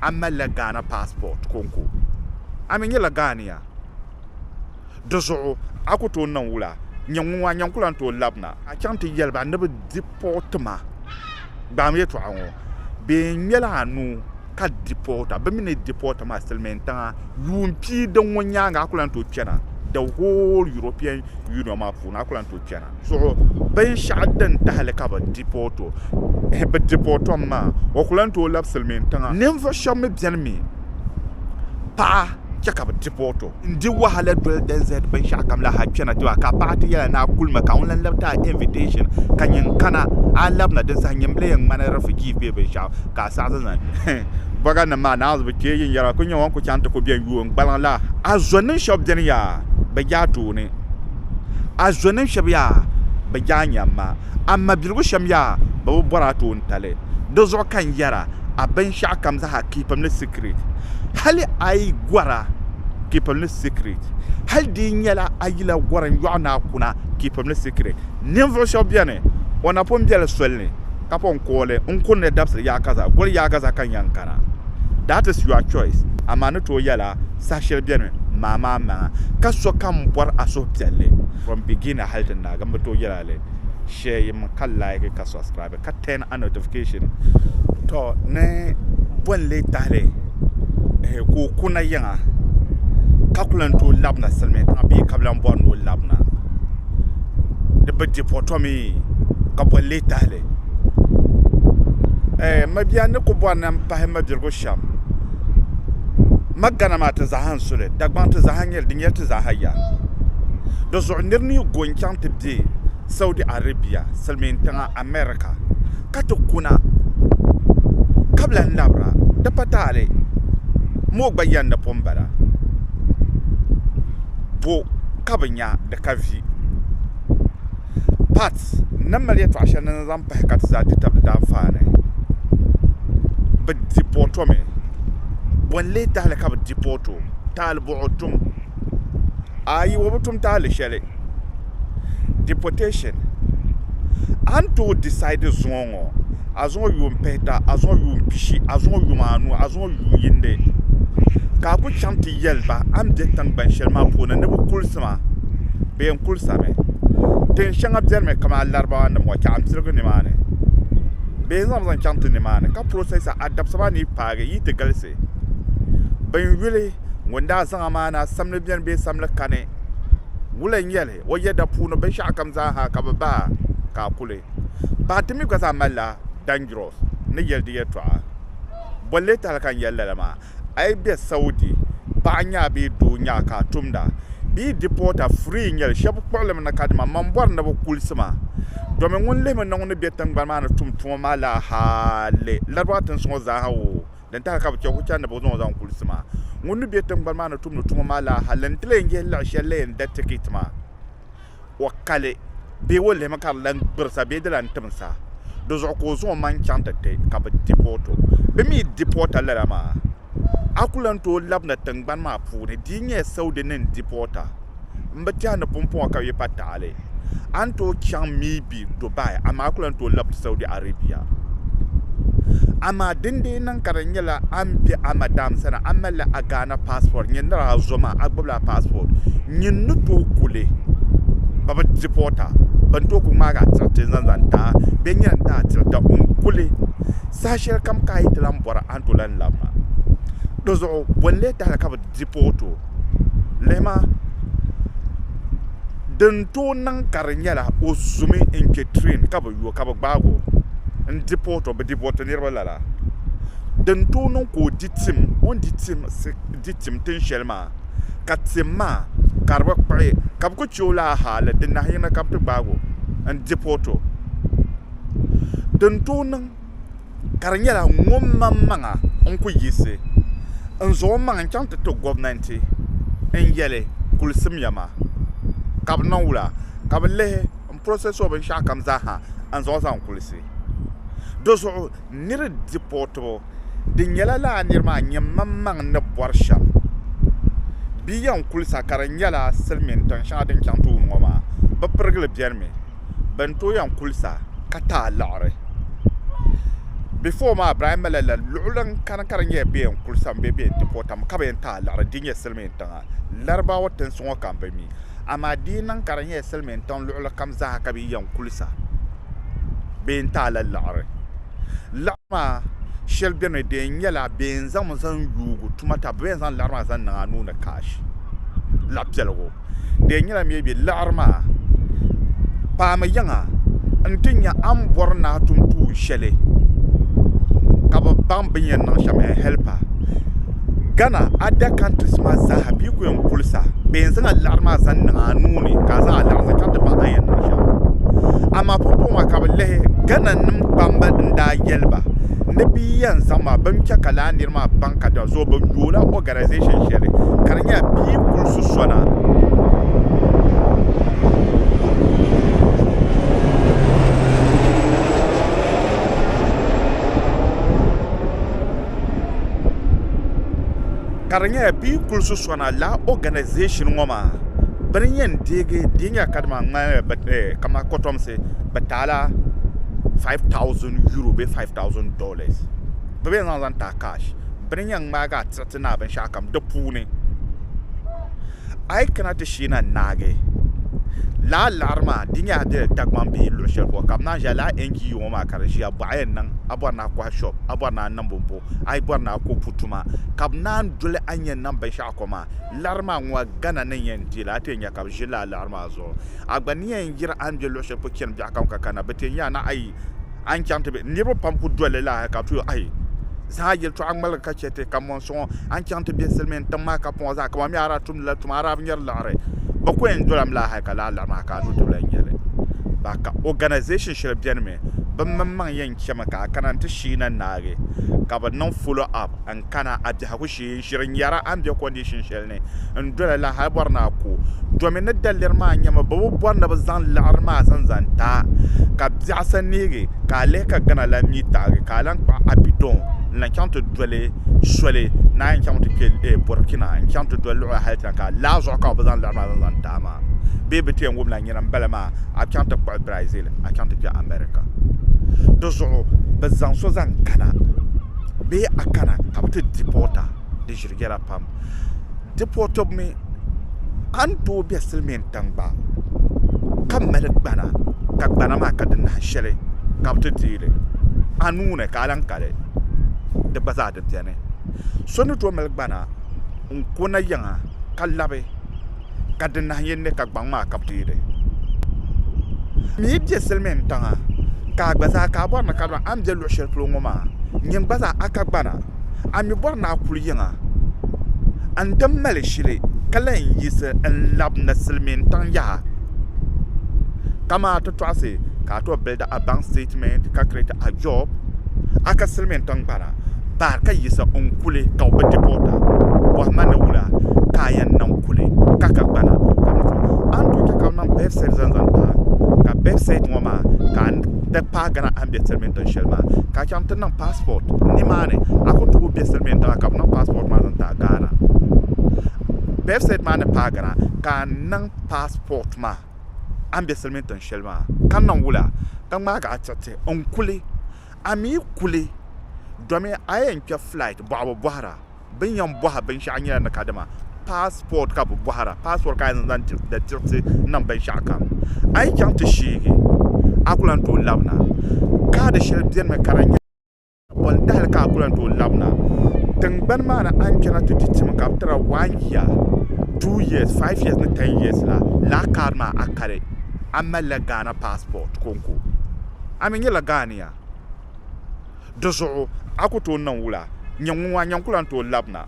amma la Ghana passport konko ami la Ghana dozo akuto nan wula nyanwa nyankulan to labna a chanti yelba ne deportma ba me to anwo be nyela anu ka deporta be mine deporta ma selmenta yumpi don wonya nga akulan to chena the whole European Union ma fu na akulan to chena so ben shaddan ta halaka ba deporto be deporto ma akulan to lab selmenta nemva shamme bienmi pa chaka ba deporto ndi wahala dol desert ben shakam la ha chena to ka party ya na kulma ka on labta invitation kanyin kana a labna da sanyin blayen mana rafiki be ben sha ka sa zan baga na ma na azbe ke yin yara kunya wan ku chanta ko bian yuon balala azonin shop den ya ba ja to ne azonin shop ya ba ja nyamma amma bilgu sham ya ba bora to ntale do zo kan yara a ben shakam za ha keep them secret hali ay gwara keep them secret hal di nyala ayila gwara yona kuna keep them secret nimvo shop biane ona pom biala solne kapon kole unkunne dabs ya kaza gol ya kaza kan yankana. That is your choice. Amano to yala sashel biane mama ma kaso kam bor aso biale from beginner halten na gamba to yala le share yim ka like ka subscribe ka turn on notification to ne bon le tale ko kuna yanga kakulan to labna selmet abi kablan bon no labna de beti potomi ka bon le tale mabiane ko bonam pa ma dirgo sham magana mata zahan sule dagbanta zahan yel dinyata zahaya do zo nirni gonchante bi Saudi Arabia selmentanga America kato kuna kabla labra da patale mo bayanda pombara bo kabanya da kavi pats namale to ashana zan pa kat za ta tabda fane bidi potome walle ta halaka bidi poto tal bu'utum ayi wabutum tal shele deportation anto decide zongo azon yum peta azon yum pishi azon yum anu azon yum yinde ka ku chanti yelba am de tang ban shelma pona ne bu kulsama be en kulsame ten shanga bzerme kama larba na mo ta am sirgo ne mane be zam zan chanti ne mane ka process adapt saba ni pare yite galse ben wile wanda zan amana samle bien be samle kane wulen yele wo yeda puno be shakam za ha ka ba ka kule ba timi ko sa malla dangerous ne yeldi yetwa bolle tal kan yella ma ay be Saudi ba nya be do nya ka tumda bi deporta free nyel shab problem na kadma mambor na bo kulsima do me ngun le me na ngun be tan ba ma na tum mala hale larwatan so za hawo dan ta ka ba ko chan na bo zo za kulsima ngun be tan ba ma na tum mala halen tile ngel shelle en detekitma wakale be wolle makar lan bursa be dalan tumsa do zo ko zo man chanta te ka ba deporto be mi deporta la ma akulan to labna tangban ma pune dinye Saudi nen deporta mbata na pompo ka ye patale anto cham mibi Dubai ama akulan to lab Saudi Arabia ama dinde nan karanyela ambi amadam sana amala agana passport nyendra zoma agbla passport nyinnu to kule baba deporta banto ku maga tsate zanzanta benyan ta tsata kule sashir kam kai tlam bora antolan lama dozo bonle ta ka deporto lema dento nan karanyela osumi enke train ka ba yo ka ba gbago en deporto be deporto ni wala dento non ko ditim on ditim ten shelma katima karba kwae kab ko chola hala den na hina kab to bago en deporto dento nan karanyela ngomma manga on ko yise en zo manga chante to government en yele kulsim yama kab nawla kab le en process of shakam zaha en zo san kulisi dozo nir deporto din yala la nirma nyamma mang na borsham biyan kulsa karanyala selmen tan shadin chantu ngoma ba pergle bierme bento yan kulsa kata lare before ma Ibrahim la lulan kan karanye be en kulsam be deportam ka be ta la dinye selmen ta larba watan sun kan be mi amma dinan karanye selmen tan lula kam za ka bi yan kulsa be ta la lama shel be ne de nyala be zam zan yugu tumata be zan larma zan na nuna kashi la pelgo de nyala mi be larma pa ma yanga antinya am borna tuntu shele kaba bambin nan shame helper Ghana other countries ma zahabi ko yan kulsa benzin alarma zan na nuni ka za alarma ka da ba ayan nan sha amma popo ma ka balle Ghana nim bamba da yelba ne biyan zama ban ka kala nirma banka da zo ba yola organization shele karnya bi kulsu sona karanya bi kulsu sona la organization ngoma brinyen dege dinga kadma ngale kama kotom se batala €5,000 be $5,000 bebe nan ta cash brinyen maga tsatina ban shakam da pune ai kana ta shina nage la larma dinga de tagman bi lo shel ko kam na jala engi yo ma karji abayen nan abana kwa shop abana nan bombo ai bana ko putuma kam nan dole anyen nan ba sha koma larma ngwa Ghana nan yen dila te nya kam jila larma zo agbani en jira an de lo shel ko ken bi akam kana bete nya na ai an kyante be ni bo pam ku dole la ka tu ai za yel to angmal ka chete kam mon son an kyante be selmen tamma ka pon za kam mi ara tum la tumara bi nyer lare bako en dolam la ha kala la ma ka no to la nyele baka organization shele bien me bamman yan chama ka kana ta shi nan nage ka ba non follow up an kana abdi ha ku shi shirin yara an de condition shele ne en dola la ha barna ko domin na daller ma nyama babu barna ba zan la arma zan ta ka bia san nege ka le ka gana la mi ta ka lan pa abidon la chante dole swele na en chante ke Burkina en chante dole ha halta ka la zo ka ba zan la arma zan ta ma bebe te ngum la nyina balama a chante pa Brazil a chante ke America dozo bazan so zan kana be akana kapte deporter de jirgera pam deporter me anto be selmen tangba kam mele bana ka bana ma ka den shele kapte tire anune kalan kale de bazade tiane sonu to mele bana un kona yanga kalabe ka den yenne ka bangma kapte ire mi be selmen tanga ka gbaza ka bor na kadwa am je lo shel pro ngoma nyem gbaza aka gbana ami bor na kul yinga an dam male shile kala yise an lab na silmin tan ya kama to twase ka to build a bank statement ka create a job aka silmin tan gbana ba ka yise on kule ka obe deporter bo mana wula ka yan nan kule ka ka gbana an to ka nan be serzen zanta ka website ngoma kan de pagana ambe settlement shelma ka cham tan passport ni mane ako to be settlement ka nan passport ma ta Ghana website mane pagana kan nan passport ma ambe settlement shelma kan nan wula kan ma ga chatte on kule ami kule domi ayen ke flight babo bohara bin yan boha bin shanya na kadama passport ka bohara passport ka nan da tirti nan ban shaka ai kan ta shege akulan to labna ka da shirbiyar mai karanya wanda halka akulan to labna tangban mana an kira to titim kaptara 1 year 2 years 5 years na 10 years la karma akare amma la Ghana passport konko amin la Ghana dozo akuto nan wula nyanwa nyankulan to labna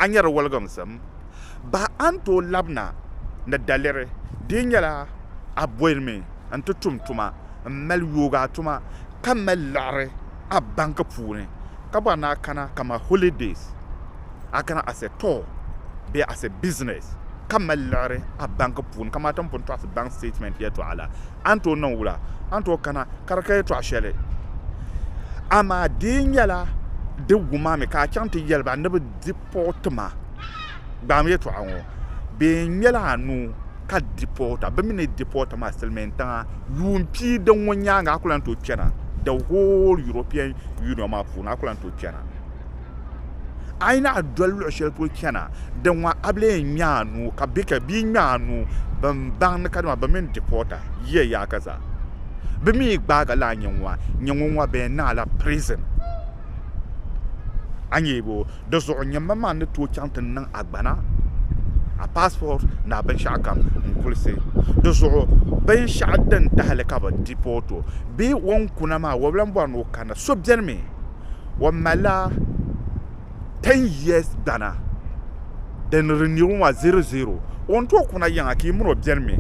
anyar walgam sam ba an to labna na dalere dinyala aboyme anto tumtuma mal yoga tuma kamal lare a banka pune kabana kana kama holidays akana as a tour be as a business kamal lare a banka pune kama tampon to as bank statement yeto ala anto non wula anto kana karaka to ashele ama dinyala de guma me ka chante yelba ne be deportma ba me to anwo be nyala anu ka deporta be mine deporta ma selmenta yumpi de wonya nga akulan to kena the whole European Union ma fu na kulan to kena aina dol shel po kena dan wa able nyanu ka bika bi nyanu ban ka ma bamin deporter ye ya kaza bimi gbaga la nyanwa be na la prison anyebo de zo nyamba man to chantan nan agbana a passport na ben shakam nkulse de zo ben shadan ta halaka ba deporto be won kuna ma wablan bwano kana so bjerme wa mala 10 years dana den renew wa 00 on to kuna yanga ki muro bjerme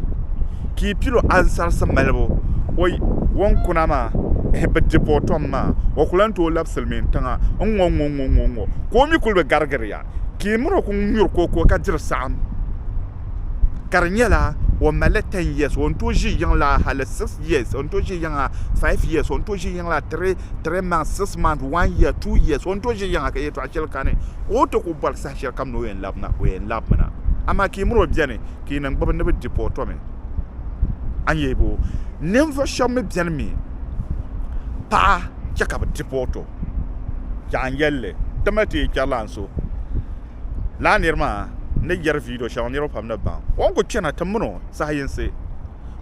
ki pilo ansar sa malbo oy won kuna ma be deporto ma wa kulanto lapselmen tanga ngo ko mi kulbe gargarya ki muro ko nyur ko ka dir sam karnyela wa mala 10 years on to ji yang la hal 6 years on to ji yang 5 years on to ji yang la 3 months 6 months 1 year 2 years on to ji yang ka yeto achel kane o to ko bal sa shel kam no en labna o en labna ama ki muro biane ki nan baba ne be deporto me anyebo nemvo shamme biane mi pa chaka ba deporto jan yelle tamati chalanso la nirma ne yer video shaw niro pam na ba on ko chena tamuno sa yense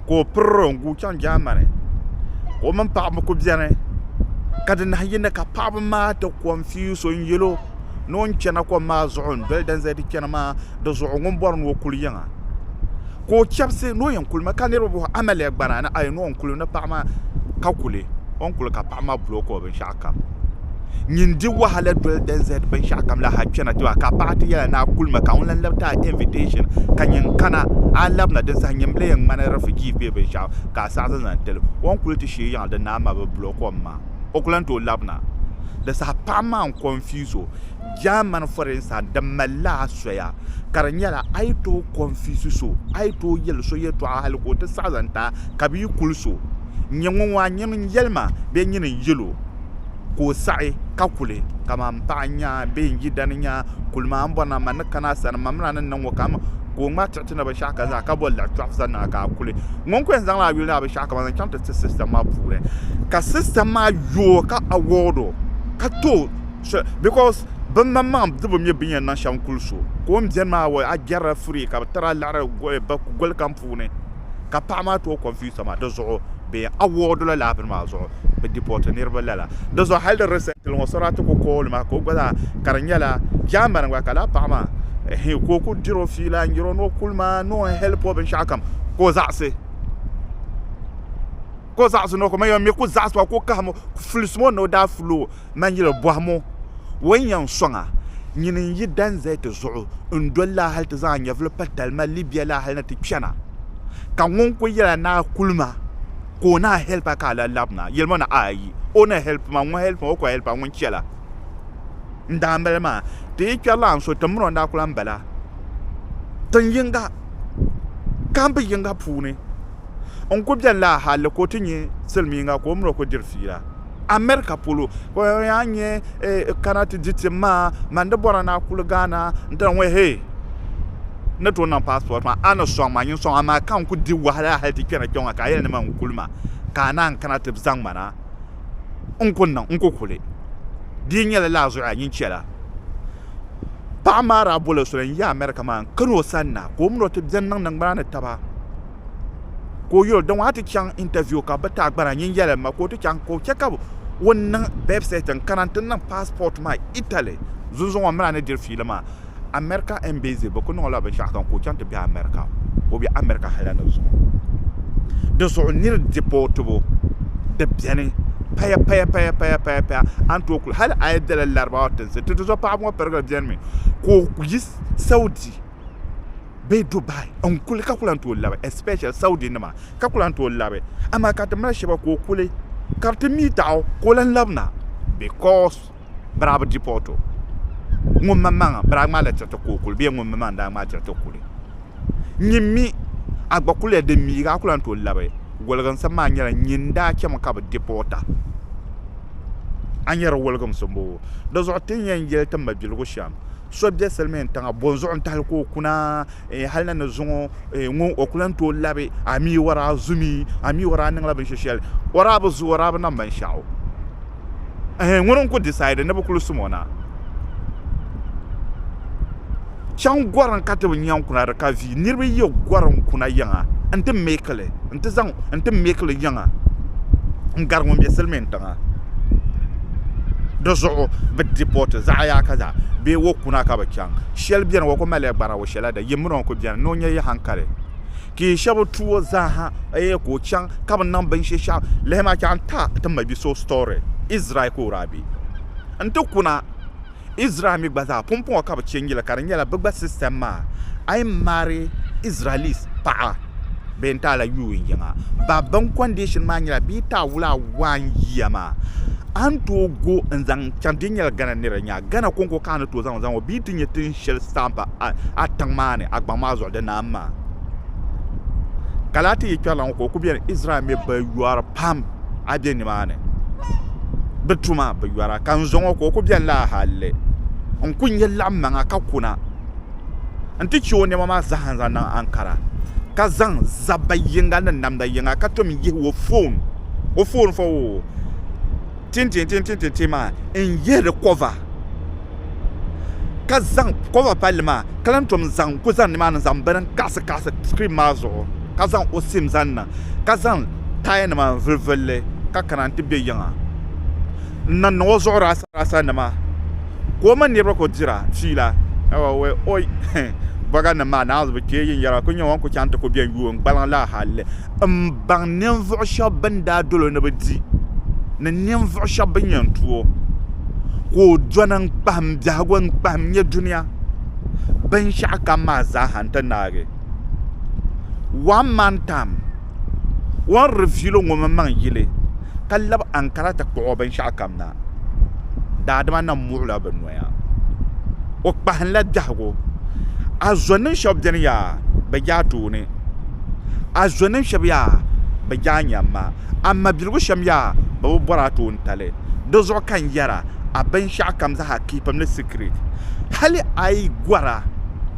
ko prongu chan jamane ko man pa mo ko biane kada na yene ka pa ma to confuse on yelo non chena ko ma zuun bel dan zadi chena ma do zuun born wo kuliyanga ko chapse no yan kulma kanero bo amale gbana na ay no on kuluna pa ma ka kule on kul ka pa ma bloko ben shaka nyindi wahala dol den zed ben shakam la ha chena to ka party ya na kulma ka on labta invitation kanyen kana a labna den sa nyemble yang mana rafiki be ben sha ka sa zan tel on kul ti shi ya da na ma be bloko ma o kulan to labna da sa pa ma on confuso jaman foreign sa da malla soya karanyala ay to confuso ay to yel so yeto a hal ko ta sa zanta kabi kulso nyamwa nyamin yelma be nyin yelo ko sai kakule kama mpanya be ngidaninya kulma ambona man kana san mamna nan wakama ko mata tuna ba shaka za ka bolla trafsa na ka kule ngon ko zan la wila ba shaka ban chanta system ma pure ka system ma yo ka awodo ka to because ban mamam dubo mi binya na sham kulso ko mjen ma wa ajara free ka tara lara ba gol kampune ka pa ma to confuse ma do zo be award la la ma zo be deporter nirba la do zo hal de recent lo soratu ko ma ko gada karanyala jambar wa kala pa ma he ko ku diro fila ngiro no kulma no help ben shakam ko zaase no ko mayo mi ko zaase ko ka mo flusmo no da flu manjiro boamo wanyan songa nyinin yidan zai ta zo ndolla hal ta za nya patal ma libya la hal na tikshana kan won ko yira na kulma ko na help ka la labna yelma na ayi ona help ma won help ko help won chela ndambel ma te kyala so tamro nda kulan bala tan yinga kambe yinga pune on ko bian la hal ko tinye selminga ko mro ko dirfira America polo ko yanye kanati ditima mande bora na kulgana ndan we he na to na passport ma ana so ma yin so ama kan ku di wahala halti kena jonga ka yele man kulma kana kanati zang mana unko kule di nyela la zo a yin chela pa mara bolo so ya America man kano sanna ko mro te nan nan bana taba ko yo don wati kyan interview ka bata gbara yin yele ma ko to kyan ko cheka wannan website karantin nan passport ma Italy zunzon wa mara ne dir filma America embassy ba ko no la ba shakan ko kyan te bi America o bi America halana zo de so nir deportable de bien paya anto ko hal ay de la larba tan se to zo pa mo perga bien mi ko yis Saudi be Dubai on kul ka kulanto labe especially Saudi nama ka kulanto labe ama ka tamra sheba ko kule carte mitao ko lan labna because bravo deporto ngom mamanga bragma la tata ko kul be ngom mamanda ma tata kul nyimmi agba kule de mi ga kulanto labe golgan sama nyara nyinda kema ka deporta anyara wolgam sombo do zo tin yan yel tamba bilgo sham so bia selmen tanga bonzo antal ko kuna halna na zongo ngo okulan to labe ami wara zumi ami wara nan labin shishel wara bu zu wara nan ban shawo ngonon ko decide na bukulu sumona chan gwaran katabu nyan kuna da kavi nirbe yo gwaran kuna yanga ante mekale ante mekale yanga ngar mo bia selmen tanga dozo be deport za ya kaza be wo kuna ka ba kyang shel bian wo ko male gbara wo shela da yimro ko bian no nye ya hankare ki shabu tuwo za ha ko kyang ka ban nan ban shesha le ma kyan ta ma bi so story Israel ko rabi anto kuna Israel mi gbaza pompon ka ba kyengila karanyela bagba system ma ai mari Israelis pa benta la yu yinga ba ban condition ma nyala bi ta wula wan yama anto go nzang chandinyal gana niranya gana konko kana to zan bi tinye tin shel stampa atangmane agbamazo de namma kalati yikala ko biyan Israel me ba yuar pam abien ni mane betuma ba yuara kan zongo ko biyan la halle on kunye lamma ka kuna anti chiwo ne mama zahanza nan ankara ka zan zabayinga nan namda yinga ka to mi ye wo phone fo tin ma en yere cover ka zang cover palma kalam tom zang ku zan man zan ban kasa screen mazo ka zan osim zanna ka zan tayen ma vulvelle ka kananti be yanga nan no zora rasa na ma ko man ne ko jira fila awa we oi baga na ma na zo ke yin yara kun yawan ku kyanta ko biyan yuwan balan la halle ban nen vo shabanda dolo na bidi na nim vo shabanyan tuo ko jonan pam jagwan pam nya dunia ban shaka ma za hanta nage one man tam one review ngo man yile kallab ankara ta ko ban shaka na dadama na muula banwaya o pahan la jago azonin shabden ya ba jato ne azonin shabya ba janyamma amma bilgu shamya babu barato ntale dozo kan yara aban shakam za keep them secret hali ay gwara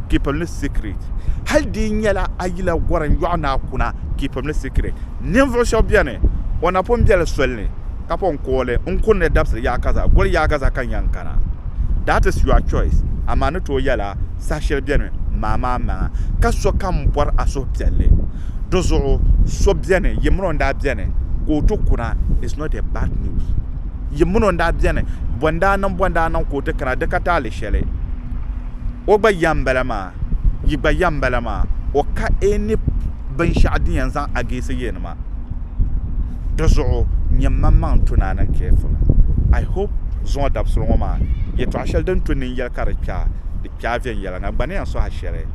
keep them secret hal din yala ayila gwaran yana kuna keep them secret nimvo shobiane ona pom biel solne kapon kole unkunne dabs ya kaza gol ya kaza kan yankana that is your choice amana to yala sashel biene mama kaso kam bor aso bielle dozo so biene yimro nda biene ko to kuna is not a bad news yimuno nda biene bonda nan ko to kana de katale shele o ba yambalama yiba yambalama o ka eni ban shadi yanzan agese yenma dozo nyamman tunanan careful. I hope zon dabsro ma ye to ashel den tunin yel karaka de kavien yela na bane so ha shere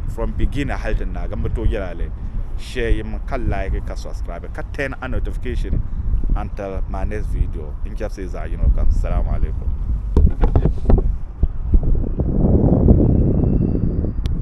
from beginner halden na gamba to yelale share yim kan like ka subscribe ka turn on notification until my next video in just says come. Assalamu alaikum.